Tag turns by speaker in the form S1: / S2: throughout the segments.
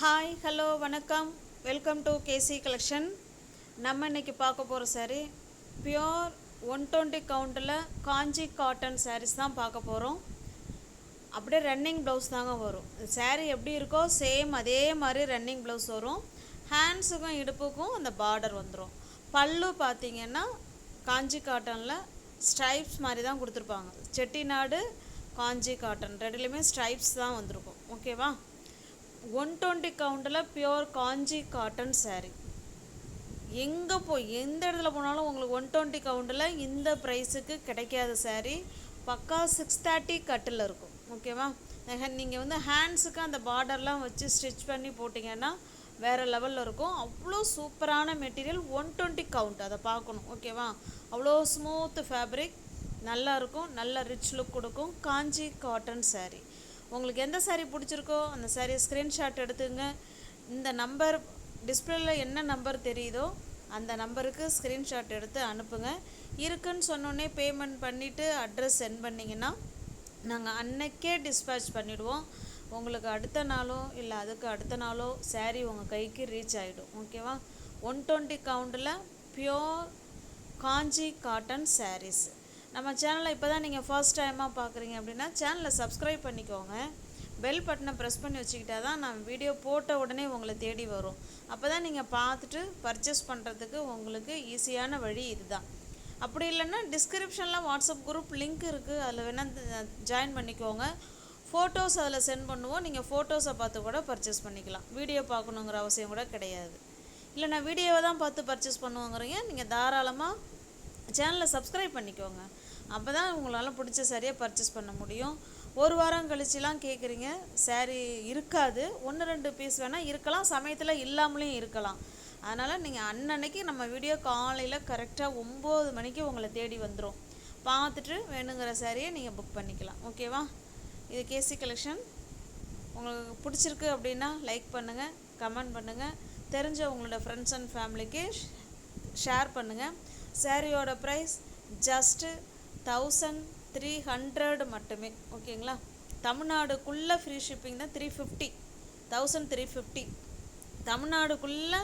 S1: Hi hello வணக்கம், welcome to KC collection. நம்ம இன்றைக்கி பார்க்க போகிற சாரீ பியோர் 120 கவுண்டில் காஞ்சி காட்டன் சாரீஸ் தான் பார்க்க போகிறோம். அப்படியே ரன்னிங் ப்ளவுஸ் தாங்க வரும். சாரீ எப்படி இருக்கோ சேம் அதே மாதிரி ரன்னிங் ப்ளவுஸ் வரும். ஹேண்ட்ஸுக்கும் இடுப்புக்கும் அந்த பார்டர் வந்துடும். பல்லு பார்த்திங்கன்னா காஞ்சி காட்டனில் ஸ்ட்ரைப்ஸ் மாதிரி தான் கொடுத்துருப்பாங்க. செட்டிநாடு காஞ்சி காட்டன் ரெண்டுலேயுமே ஸ்ட்ரைப்ஸ் தான் வந்திருக்கும். ஓகேவா? 120 கவுண்டில் பியோர் காஞ்சி காட்டன் சாரீ. எங்கே எந்த இடத்துல போனாலும் உங்களுக்கு 120 கவுண்டில் இந்த ப்ரைஸுக்கு கிடைக்காத சாரீ. பக்கா 630 கட்டில் இருக்கும். ஓகேவா? நீங்கள் ஹேண்ட்ஸுக்கு அந்த பார்டர்லாம் வச்சு ஸ்டிச் பண்ணி போட்டிங்கன்னா வேறு லெவலில் இருக்கும். அவ்வளோ சூப்பரான மெட்டீரியல். 120 கவுண்ட், அதை பார்க்கணும். ஓகேவா? அவ்வளோ ஸ்மூத் ஃபேப்ரிக், நல்லா இருக்கும். நல்ல ரிச் லுக் கொடுக்கும். காஞ்சி காட்டன் சாரீ. உங்களுக்கு எந்த சாரீ பிடிச்சிருக்கோ அந்த சாரியை ஸ்க்ரீன்ஷாட் எடுத்துங்க. இந்த நம்பர் டிஸ்பிளேல என்ன நம்பர் தெரியுதோ அந்த நம்பருக்கு ஸ்க்ரீன்ஷாட் எடுத்து அனுப்புங்க. இருக்குன்னு சொன்னோன்னே பேமெண்ட் பண்ணிவிட்டு அட்ரஸ் சென்ட் பண்ணிங்கன்னா நாங்கள் அன்னைக்கே டிஸ்பேட்ச் பண்ணிவிடுவோம். உங்களுக்கு அடுத்த நாளோ இல்லை அதுக்கு அடுத்த நாளோ சாரீ உங்கள் கைக்கு ரீச் ஆகிடும். ஓகேவா? 120 கவுண்டில் பியோர் காஞ்சி காட்டன் சாரீஸ். நம்ம சேனலை இப்போ தான் நீங்கள் ஃபர்ஸ்ட் டைமாக பார்க்குறீங்க அப்படின்னா சேனலை சப்ஸ்கிரைப் பண்ணிக்கோங்க. பெல் பட்டனை ப்ரெஸ் பண்ணி வச்சுக்கிட்டா தான் நான் வீடியோ போட்ட உடனே உங்களை தேடி வரும். அப்போ தான் நீங்கள் பார்த்துட்டு பர்ச்சேஸ் பண்ணுறதுக்கு உங்களுக்கு ஈஸியான வழி இதுதான். அப்படி இல்லைன்னா டிஸ்கிரிப்ஷனில் வாட்ஸ்அப் குரூப் லிங்க் இருக்குது, அதில் வேணால் ஜாயின் பண்ணிக்கோங்க. ஃபோட்டோஸ் அதில் சென்ட் பண்ணுவோம். நீங்கள் ஃபோட்டோஸை பார்த்து கூட பர்ச்சேஸ் பண்ணிக்கலாம். வீடியோ பார்க்கணுங்கிற அவசியம் கூட கிடையாது. இல்லை நான் வீடியோவை தான் பார்த்து பர்ச்சேஸ் பண்ணுவோங்கிறீங்க, நீங்கள் தாராளமாக சேனலை சப்ஸ்கிரைப் பண்ணிக்கோங்க. அப்போ தான் உங்களால் பிடிச்ச சாரியை பர்ச்சேஸ் பண்ண முடியும். ஒரு வாரம் கழிச்சுலாம் கேட்குறீங்க, சாரீ இருக்காது. 1-2 பீஸ் வேணால் இருக்கலாம், சமயத்தில் இல்லாமலேயும் இருக்கலாம். அதனால் நீங்கள் அன்னன்னைக்கு நம்ம வீடியோ காலையில் கரெக்டாக 9 மணிக்கு உங்களை தேடி வந்துடும். பார்த்துட்டு வேணுங்கிற சாரியை நீங்கள் புக் பண்ணிக்கலாம். ஓகேவா? இது கேசி கலெக்ஷன். உங்களுக்கு பிடிச்சிருக்கு அப்படின்னா லைக் பண்ணுங்கள், கமெண்ட் பண்ணுங்கள், தெரிஞ்ச உங்களோட ஃப்ரெண்ட்ஸ் அண்ட் ஃபேமிலிக்கு ஷேர் பண்ணுங்கள். சாரியோட ப்ரைஸ் ஜஸ்ட்டு 1300 மட்டுமே. ஓகேங்களா? தமிழ்நாடுக்குள்ளே ஃப்ரீ ஷிப்பிங் தான். 350, 1350 தமிழ்நாடுக்குள்ளே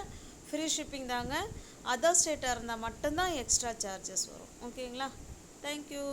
S1: ஃப்ரீ ஷிப்பிங் தாங்க. அதர் ஸ்டேட்டாக இருந்தால் மட்டும்தான் எக்ஸ்ட்ரா சார்ஜஸ் வரும். ஓகேங்களா? தேங்க்யூ.